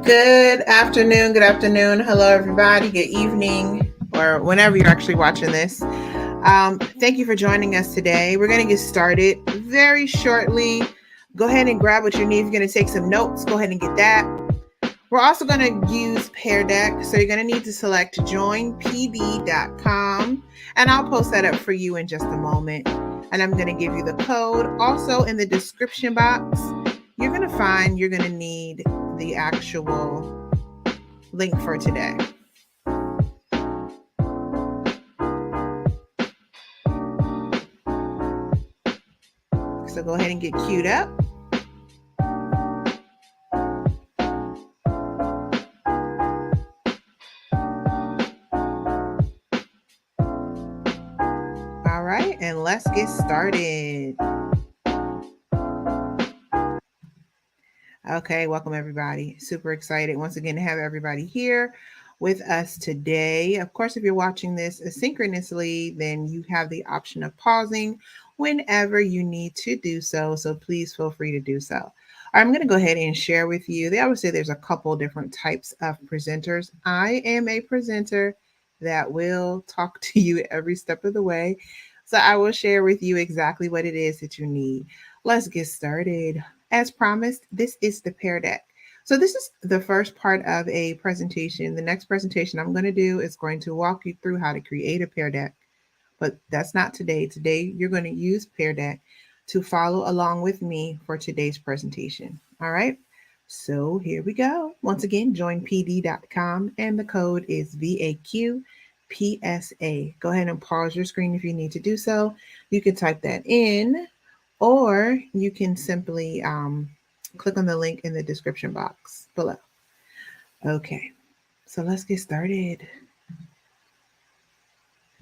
Good afternoon. Good afternoon. Hello, everybody. Good evening, or whenever you're actually watching this. Thank you for joining us today. We're going to get started very shortly. Go ahead and grab what you need. If you're going to take some notes, go ahead and get that. We're also going to use Pear Deck. So you're going to need to select joinpd.com. And I'll post that up for you in just a moment. And I'm going to give you the code. Also, in the description box, you're going to need the actual link for today. So go ahead and get queued up. All right, and let's get started. Okay, welcome everybody. Super excited once again to have everybody here with us today. Of course, if you're watching this asynchronously, then you have the option of pausing whenever you need to do so. So please feel free to do so. I'm going to go ahead and share with you. They always say there's a couple different types of presenters. I am a presenter that will talk to you every step of the way. So I will share with you exactly what it is that you need. Let's get started. As promised, this is the Pear Deck. So this is the first part of a presentation. The next presentation I'm going to do is going to walk you through how to create a Pear Deck. But that's not today. Today, you're going to use Pear Deck to follow along with me for today's presentation. All right. So here we go. Once again, joinpd.com, and the code is VAQPSA. Go ahead and pause your screen if you need to do so. You can type that in, or you can simply click on the link in the description box below. Okay, so let's get started.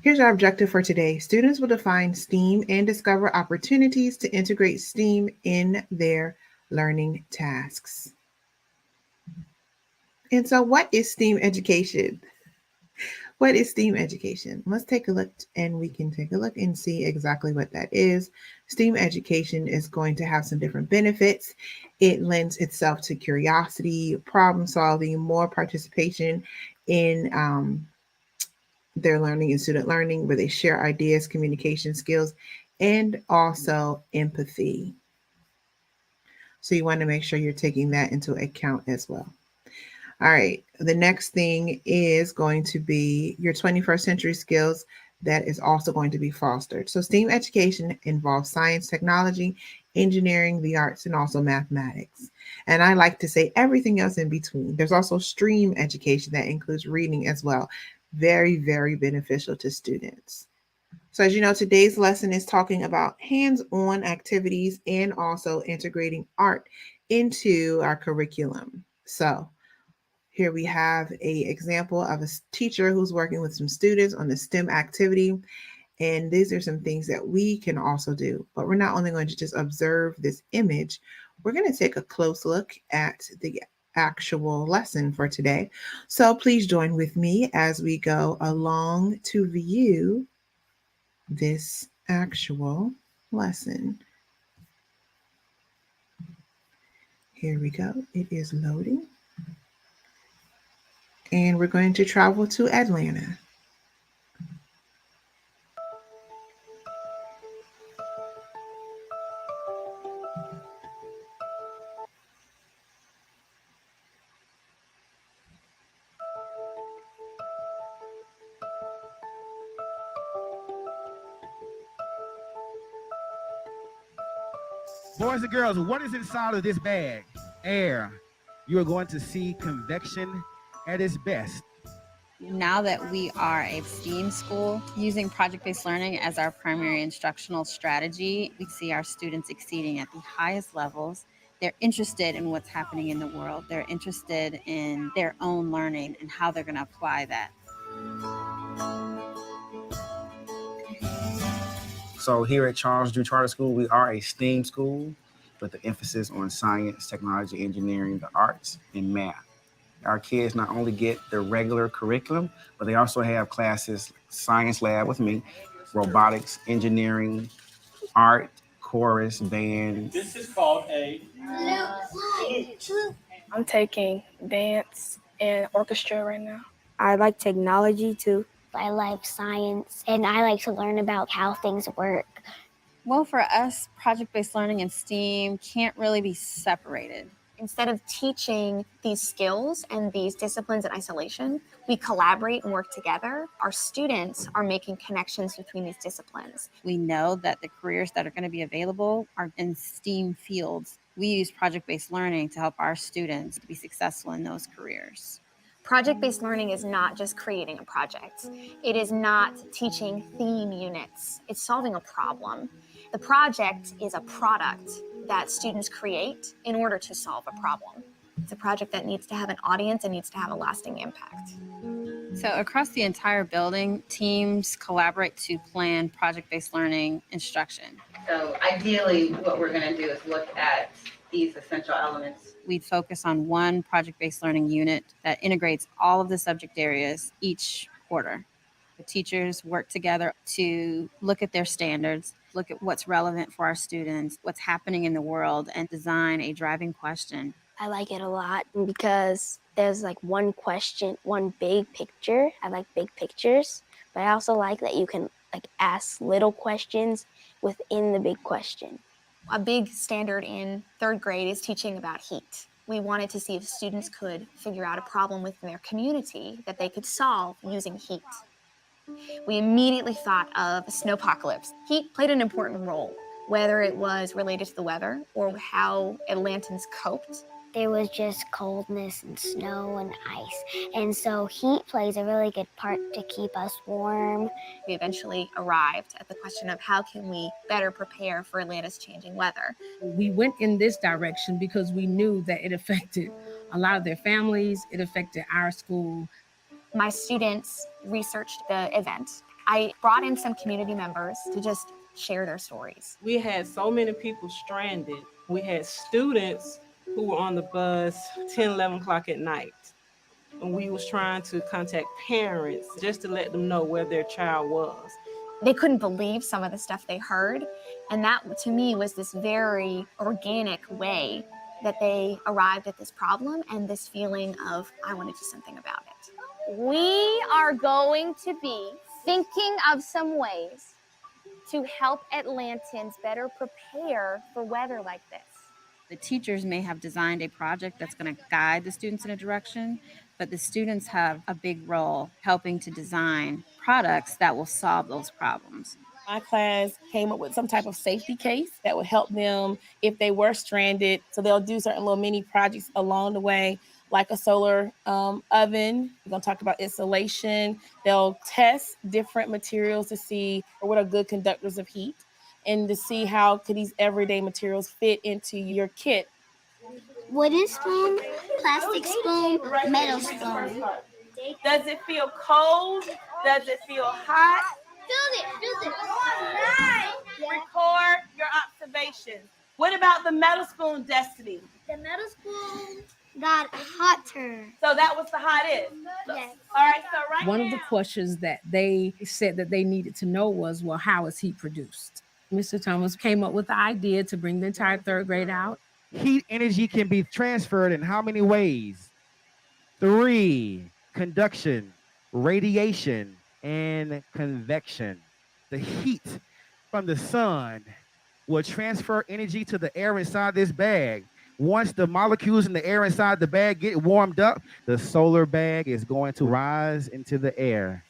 Here's our objective for today. Students will define STEAM and discover opportunities to integrate STEAM in their learning tasks. And so what is STEAM education? What is STEAM education? Let's take a look, and we can take a look and see exactly what that is. STEAM education is going to have some different benefits. It lends itself to curiosity, problem solving, more participation in their learning and student learning, where they share ideas, communication skills, and also empathy. So you want to make sure you're taking that into account as well. All right, the next thing is going to be your 21st century skills that is also going to be fostered. So STEAM education involves science, technology, engineering, the arts, and also mathematics. And I like to say everything else in between. There's also STREAM education that includes reading as well. Very, very beneficial to students. So as you know, today's lesson is talking about hands-on activities and also integrating art into our curriculum. So here we have a example of a teacher who's working with some students on the STEM activity. And these are some things that we can also do. But we're not only going to just observe this image, we're going to take a close look at the actual lesson for today. So please join with me as we go along to view this actual lesson. Here we go. It is loading. And we're going to travel to Atlanta. Boys and girls, what is inside of this bag? Air. You are going to see convection at its best. Now that we are a STEAM school, using project-based learning as our primary instructional strategy, we see our students exceeding at the highest levels. They're interested in what's happening in the world. They're interested in their own learning and how they're going to apply that. So here at Charles Drew Charter School, we are a STEAM school with an emphasis on science, technology, engineering, the arts, and math. Our kids not only get the regular curriculum, but they also have classes, science lab with me, robotics, engineering, art, chorus, band. This is called a I'm taking dance and orchestra right now. I like technology too. I like science, and I like to learn about how things work. Well, for us, project-based learning and STEAM can't really be separated. Instead of teaching these skills and these disciplines in isolation, we collaborate and work together. Our students are making connections between these disciplines. We know that the careers that are going to be available are in STEAM fields. We use project-based learning to help our students be successful in those careers. Project-based learning is not just creating a project. It is not teaching theme units. It's solving a problem. The project is a product that students create in order to solve a problem. It's a project that needs to have an audience and needs to have a lasting impact. So across the entire building, teams collaborate to plan project-based learning instruction. So ideally, what we're going to do is look at these essential elements. We focus on one project-based learning unit that integrates all of the subject areas each quarter. The teachers work together to look at their standards, look at what's relevant for our students, what's happening in the world, and design a driving question. I like it a lot because there's like one question, one big picture. I like big pictures, but I also like that you can like ask little questions within the big question. A big standard in third grade is teaching about heat. We wanted to see if students could figure out a problem within their community that they could solve using heat. We immediately thought of a snowpocalypse. Heat played an important role, whether it was related to the weather or how Atlantans coped. There was just coldness and snow and ice. And so heat plays a really good part to keep us warm. We eventually arrived at the question of how can we better prepare for Atlanta's changing weather. We went in this direction because we knew that it affected a lot of their families. It affected our school. My students researched the event. I brought in some community members to just share their stories. We had so many people stranded. We had students who were on the bus 10, 11 o'clock at night. And we was trying to contact parents just to let them know where their child was. They couldn't believe some of the stuff they heard. And that, to me, was this very organic way that they arrived at this problem and this feeling of, I want to do something about it. We are going to be thinking of some ways to help Atlantans better prepare for weather like this. The teachers may have designed a project that's going to guide the students in a direction, but the students have a big role helping to design products that will solve those problems. My class came up with some type of safety case that would help them if they were stranded. So they'll do certain little mini projects along the way, like a solar oven. We're going to talk about insulation. They'll test different materials to see what are good conductors of heat and to see how could these everyday materials fit into your kit. Wooden spoon, plastic spoon, metal spoon. Does it feel cold? Does it feel hot? Feel it. Record your observations. What about the metal spoon, Destiny? The metal spoon got hotter. So that was the hottest? Yes. All right, so right One now. of the questions that they said that they needed to know was, well, how is heat produced? Mr. Thomas came up with the idea to bring the entire third grade out. Heat energy can be transferred in how many ways? 3, conduction, radiation, and convection. The heat from the sun will transfer energy to the air inside this bag. Once the molecules in the air inside the bag get warmed up, the solar bag is going to rise into the air.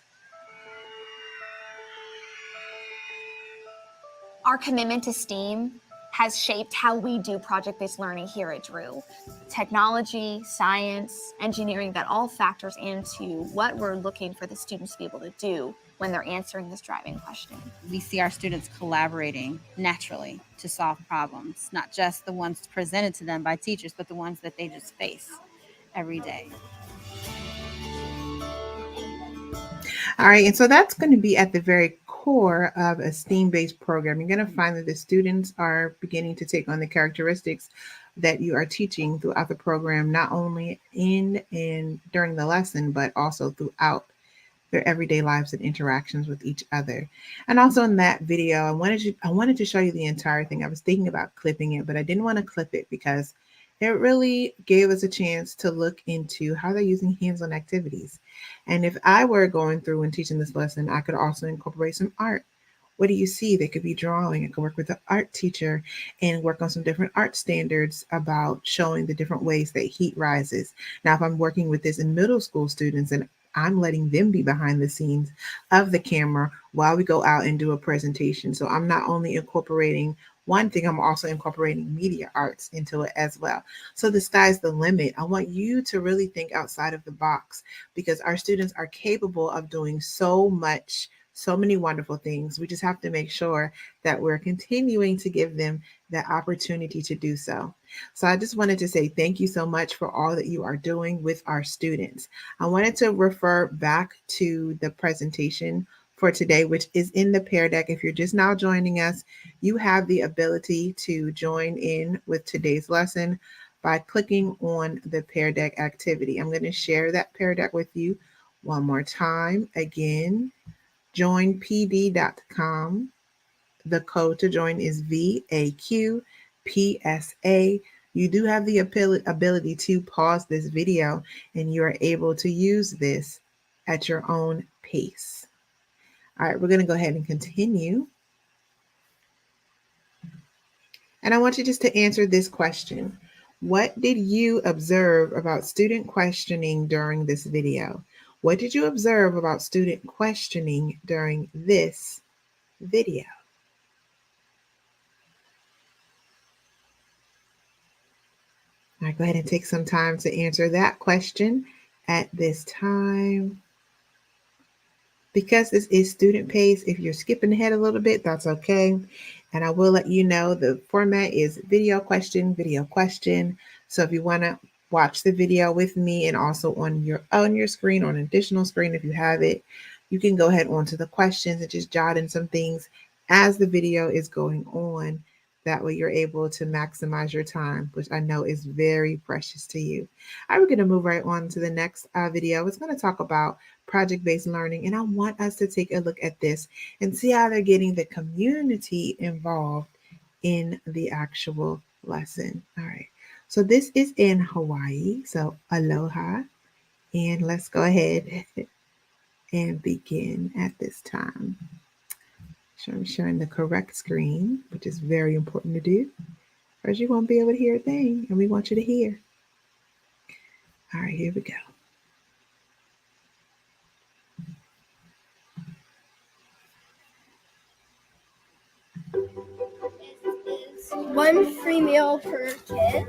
Our commitment to STEAM has shaped how we do project-based learning here at Drew. Technology, science, engineering, that all factors into what we're looking for the students to be able to do when they're answering this driving question. We see our students collaborating naturally to solve problems, not just the ones presented to them by teachers, but the ones that they just face every day. All right, and so that's going to be at the very core of a STEAM-based program. You're going to find that the students are beginning to take on the characteristics that you are teaching throughout the program, not only in and during the lesson, but also throughout their everyday lives and interactions with each other. And also in that video, I wanted to show you the entire thing. I was thinking about clipping it, but I didn't want to clip it because It really gave us a chance to look into how they're using hands-on activities. And if I were going through and teaching this lesson, I could also incorporate some art. What do you see? They could be drawing. I could work with the art teacher and work on some different art standards about showing the different ways that heat rises. Now, if I'm working with this in middle school students and I'm letting them be behind the scenes of the camera while we go out and do a presentation. So I'm not only incorporating one thing, I'm also incorporating media arts into it as well. So the sky's the limit. I want you to really think outside of the box because our students are capable of doing so much, so many wonderful things. We just have to make sure that we're continuing to give them that opportunity to do so. So I just wanted to say thank you so much for all that you are doing with our students. I wanted to refer back to the presentation for today, which is in the Pear Deck. If you're just now joining us, you have the ability to join in with today's lesson by clicking on the Pear Deck activity. I'm going to share that Pear Deck with you one more time. Again, joinpd.com. The code to join is VAQPSA. You do have the ability to pause this video and you are able to use this at your own pace. All right, we're going to go ahead and continue. And I want you just to answer this question. What did you observe about student questioning during this video? What did you observe about student questioning during this video? All right, go ahead and take some time to answer that question at this time. Because this is student pace, if you're skipping ahead a little bit, that's okay. And I will let you know the format is video question, video question. So if you want to watch the video with me and also on your screen, on an additional screen, if you have it, you can go ahead onto the questions and just jot in some things as the video is going on. That way you're able to maximize your time, which I know is very precious to you. All right, we're going to move right on to the next video. It's going to talk about project-based learning. And I want us to take a look at this and see how they're getting the community involved in the actual lesson. All right. So this is in Hawaii. So aloha. And let's go ahead and begin at this time. So I'm sharing the correct screen, which is very important to do, or you won't be able to hear a thing, and we want you to hear. All right, here we go. One free meal per kid.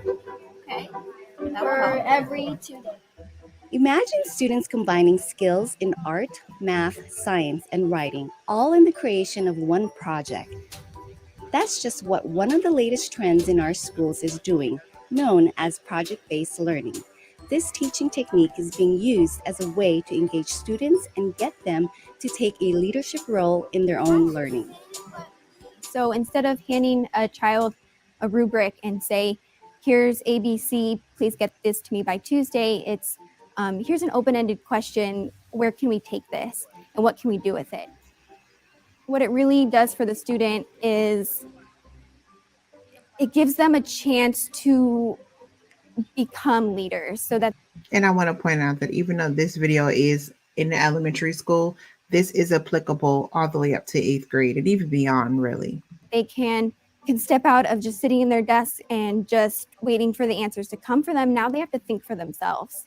Okay. For every 2 days. Imagine students combining skills in art, math, science, and writing, all in the creation of one project. That's just what one of the latest trends in our schools is doing, known as project-based learning. This teaching technique is being used as a way to engage students and get them to take a leadership role in their own learning. So instead of handing a child a rubric and say, here's ABC, please get this to me by Tuesday, it's here's an open-ended question, where can we take this and what can we do with it? What it really does for the student is it gives them a chance to become leaders so that. And I want to point out that even though this video is in the elementary school, this is applicable all the way up to 8th grade and even beyond, really. They can step out of just sitting in their desk and just waiting for the answers to come for them. Now they have to think for themselves.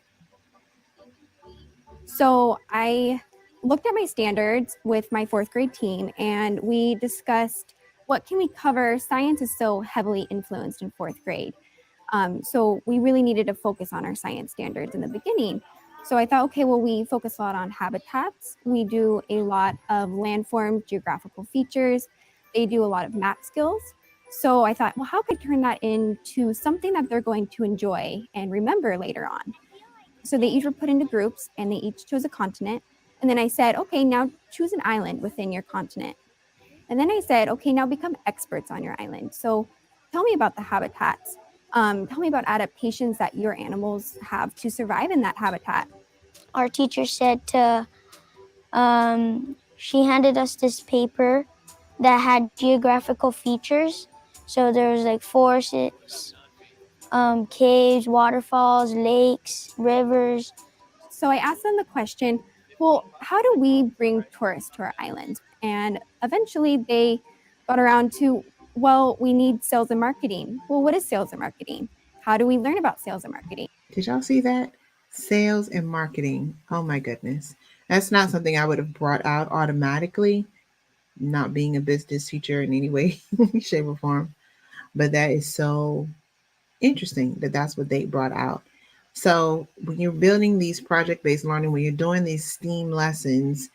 So I looked at my standards with my 4th grade team and we discussed what can we cover. Science is so heavily influenced in 4th grade. So we really needed to focus on our science standards in the beginning. So I thought, okay, well, we focus a lot on habitats. We do a lot of landforms, geographical features. They do a lot of map skills. So I thought, well, how could I turn that into something that they're going to enjoy and remember later on? So they each were put into groups and they each chose a continent. And then I said, okay, now choose an island within your continent. And then I said, okay, now become experts on your island. So tell me about the habitats. Tell me about adaptations that your animals have to survive in that habitat. Our teacher said to, she handed us this paper that had geographical features. So there was like forests, caves, waterfalls, lakes, rivers. So I asked them the question, well, how do we bring tourists to our island? And eventually they got around to, well, we need sales and marketing. Well, what is sales and marketing? How do we learn about sales and marketing? Did y'all see that? Sales and marketing. Oh my goodness. That's not something I would have brought out automatically, not being a business teacher in any way, shape, or form. But that is so interesting that that's what they brought out. So when you're building these project-based learning, when you're doing these STEAM lessons,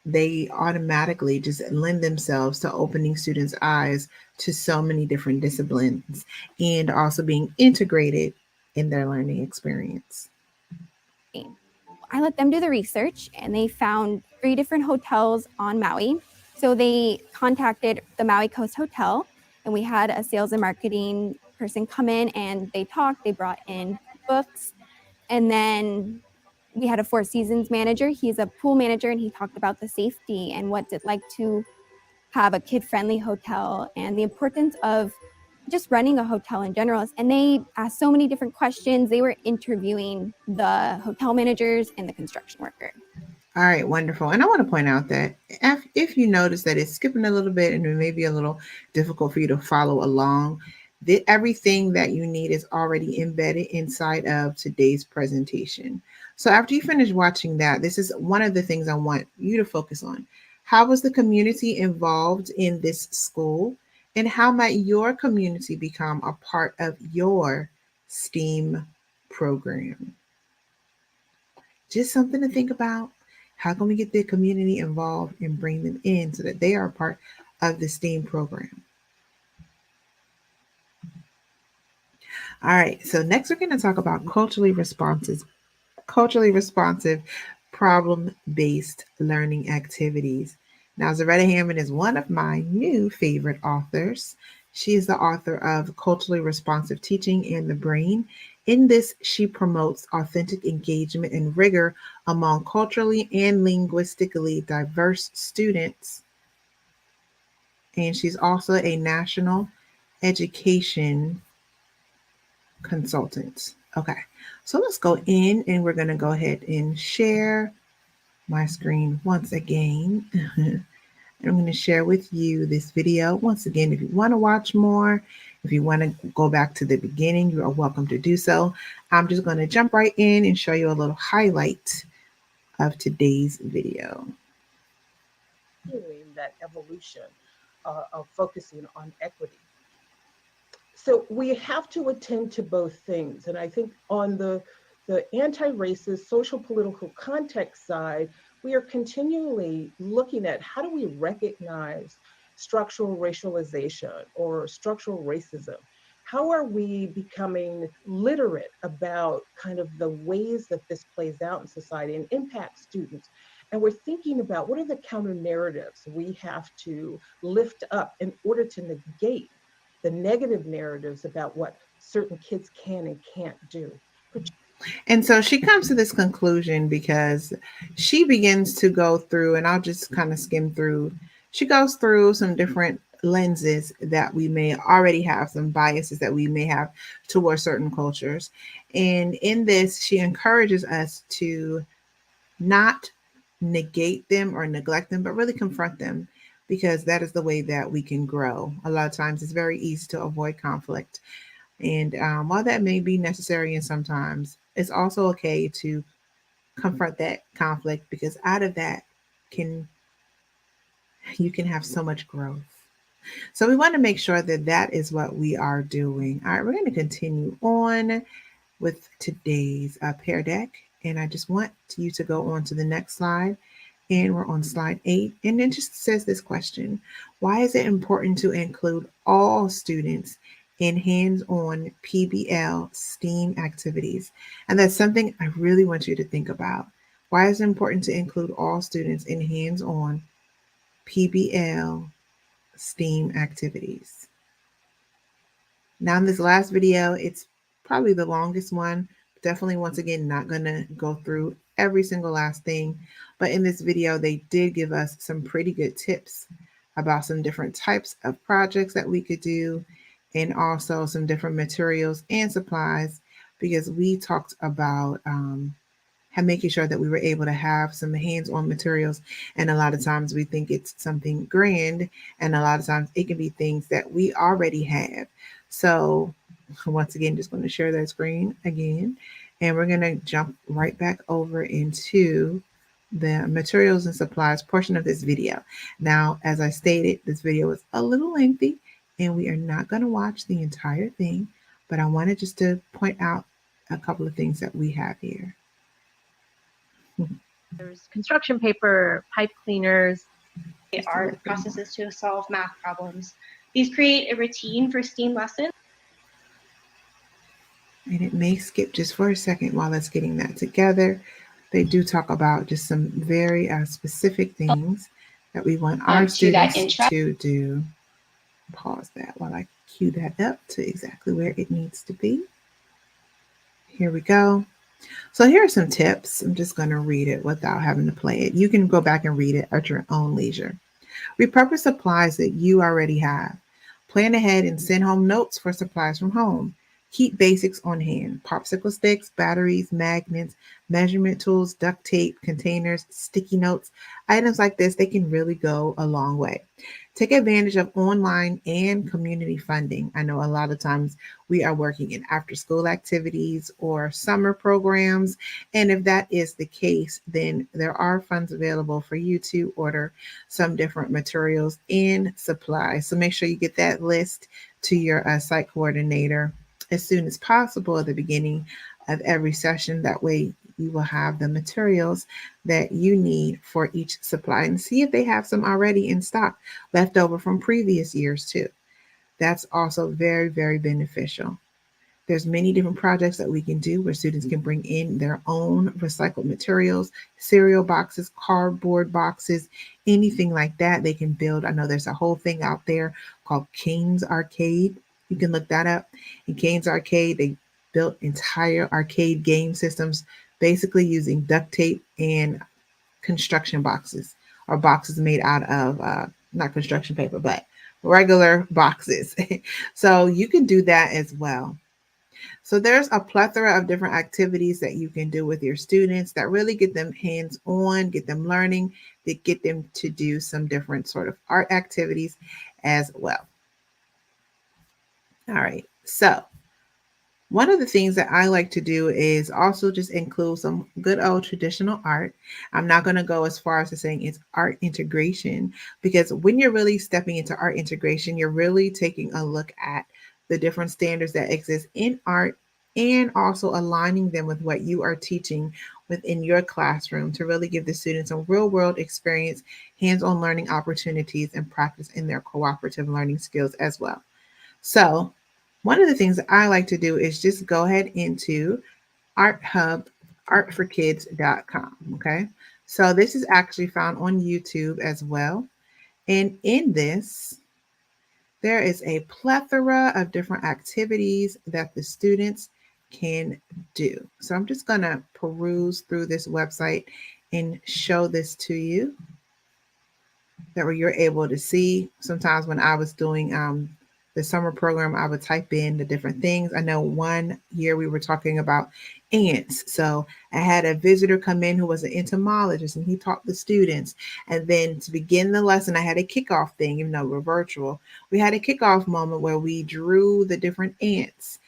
they automatically just lend themselves to opening students' eyes to so many different disciplines and also being integrated in their learning experience. I let them do the research and they found 3 different hotels on Maui. So they contacted the Maui Coast Hotel and we had a sales and marketing person come in and they talked, they brought in books, and then we had a Four Seasons manager. He's a pool manager and he talked about the safety and what's it like to have a kid-friendly hotel and the importance of just running a hotel in general. And they asked so many different questions. They were interviewing the hotel managers and the construction worker. All right, wonderful. And I want to point out that if you notice that it's skipping a little bit and it may be a little difficult for you to follow along, everything that you need is already embedded inside of today's presentation. So after you finish watching that, this is one of the things I want you to focus on. How was the community involved in this school? And how might your community become a part of your STEAM program? Just something to think about. How can we get the community involved and bring them in so that they are a part of the STEAM program? All right, so next we're going to talk about culturally responsive problem-based learning activities. Now, Zaretta Hammond is one of my new favorite authors. She is the author of Culturally Responsive Teaching and the Brain. In this, she promotes authentic engagement and rigor among culturally and linguistically diverse students. And she's also a national education consultant. Okay, so let's go in and we're going to go ahead and share my screen once again. I'm going to share with you this video. Once again, if you want to watch more, if you want to go back to the beginning, you are welcome to do so. I'm just going to jump right in and show you a little highlight of today's video. That evolution of focusing on equity. So we have to attend to both things. And I think on the anti-racist social political context side, we are continually looking at how do we recognize structural racialization or structural racism? How are we becoming literate about kind of the ways that this plays out in society and impacts students? And we're thinking about what are the counter narratives we have to lift up in order to negate the negative narratives about what certain kids can and can't do. And so she comes to this conclusion because she begins to go through, and I'll just kind of skim through, she goes through some different lenses that we may already have, some biases that we may have towards certain cultures. And in this, she encourages us to not negate them or neglect them, but really confront them, because that is the way that we can grow. A lot of times it's very easy to avoid conflict. And while that may be necessary and sometimes, it's also okay to confront that conflict, because out of that you can have so much growth. So we want to make sure that that is what we are doing. All right, we're going to continue on with today's Pear Deck. And I just want you to go on to the next slide. And we're on slide 8. And it just says this question: why is it important to include all students in hands-on PBL STEAM activities? And that's something I really want you to think about. Why is it important to include all students in hands-on PBL STEAM activities? Now, in this last video, it's probably the longest one. Definitely, once again, not going to go through every single last thing. But in this video, they did give us some pretty good tips about some different types of projects that we could do and also some different materials and supplies, because we talked about making sure that we were able to have some hands-on materials. And a lot of times we think it's something grand, and a lot of times it can be things that we already have. So once again, just going to share that screen again, and we're going to jump right back over into the materials and supplies portion of this video. Now, as I stated, this video is a little lengthy and we are not going to watch the entire thing, but I wanted just to point out a couple of things that we have here. There's construction paper, pipe cleaners. They are the processes to solve math problems. These create a routine for STEAM lessons. And it may skip just for a second while it's getting that together. They do talk about just some very specific things that we want our students to do. Pause that while I cue that up to exactly where it needs to be. Here we go. So here are some tips. I'm just going to read it without having to play it. You can go back and read it at your own leisure. Repurpose supplies that you already have. Plan ahead and send home notes for supplies from home. Keep basics on hand. Popsicle sticks, batteries, magnets, measurement tools, duct tape, containers, sticky notes. Items like this, they can really go a long way. Take advantage of online and community funding. I know a lot of times we are working in after-school activities or summer programs. And if that is the case, then there are funds available for you to order some different materials and supplies. So make sure you get that list to your site coordinator as soon as possible at the beginning of every session. That way you will have the materials that you need for each supply, and see if they have some already in stock left over from previous years too. That's also very, very beneficial. There's many different projects that we can do where students can bring in their own recycled materials, cereal boxes, cardboard boxes, anything like that they can build. I know there's a whole thing out there called Kane's Arcade. You can look that up. In Kane's Arcade, they built entire arcade game systems basically using duct tape and construction boxes, or boxes made out of not construction paper, but regular boxes. So you can do that as well. So there's a plethora of different activities that you can do with your students that really get them hands-on, get them learning, that get them to do some different sort of art activities as well. All right, so one of the things that I like to do is also just include some good old traditional art. I'm not going to go as far as to saying it's art integration, because when you're really stepping into art integration, you're really taking a look at the different standards that exist in art and also aligning them with what you are teaching within your classroom to really give the students a real world experience, hands-on learning opportunities, and practice in their cooperative learning skills as well. So one of the things that I like to do is just go ahead into ArtHub, artforkids.com. Okay. So this is actually found on YouTube as well. And in this, there is a plethora of different activities that the students can do. So I'm just going to peruse through this website and show this to you, that way you're able to see. Sometimes when I was doing the summer program, I would type in the different things. I know one year we were talking about ants. So I had a visitor come in who was an entomologist, and he taught the students. And then to begin the lesson, I had a kickoff thing, even though we're virtual. We had a kickoff moment where we drew the different ants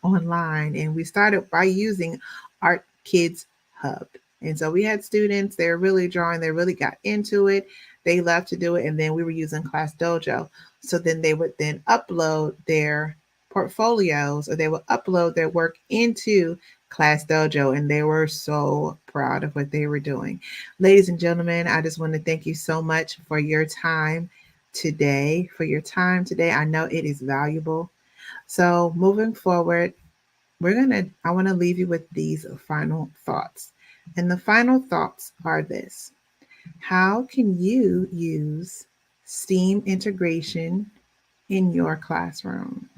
online, and we started by using Art Kids Hub. And so we had students, they're really drawing, they really got into it. They loved to do it. And then we were using Class Dojo. So then they would then upload their portfolios, or they would upload their work into Class Dojo, and they were so proud of what they were doing. Ladies and gentlemen, I just want to thank you so much for your time today. I know it is valuable. So moving forward, I want to leave you with these final thoughts. And the final thoughts are this: how can you use STEAM integration in your classroom?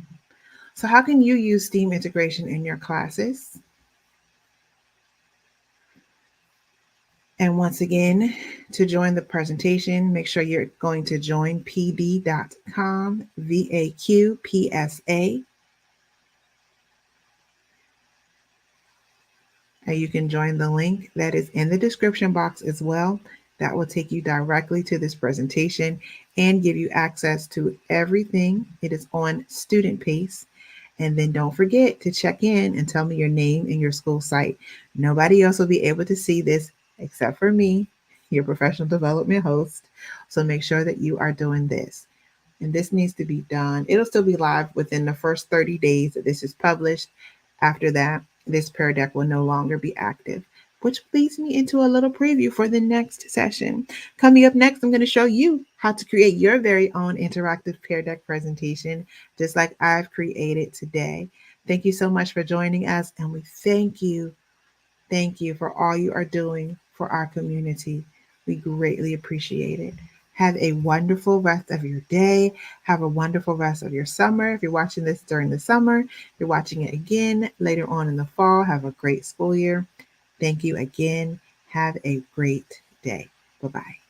So how can you use STEAM integration in your classes? And once again, to join the presentation, make sure you're going to joinpd.com, VAQPSA. And you can join the link that is in the description box as well. That will take you directly to this presentation and give you access to everything. It is on Student Pace. And then don't forget to check in and tell me your name and your school site. Nobody else will be able to see this except for me, your professional development host. So make sure that you are doing this. And this needs to be done. It'll still be live within the first 30 days that this is published. After that, this Pear Deck will no longer be active, which leads me into a little preview for the next session. Coming up next, I'm going to show you how to create your very own interactive Pear Deck presentation, just like I've created today. Thank you so much for joining us, and we thank you for all you are doing for our community. We greatly appreciate it. Have a wonderful rest of your day. Have a wonderful rest of your summer. If you're watching this during the summer, if you're watching it again later on in the fall, have a great school year. Thank you again. Have a great day. Bye-bye.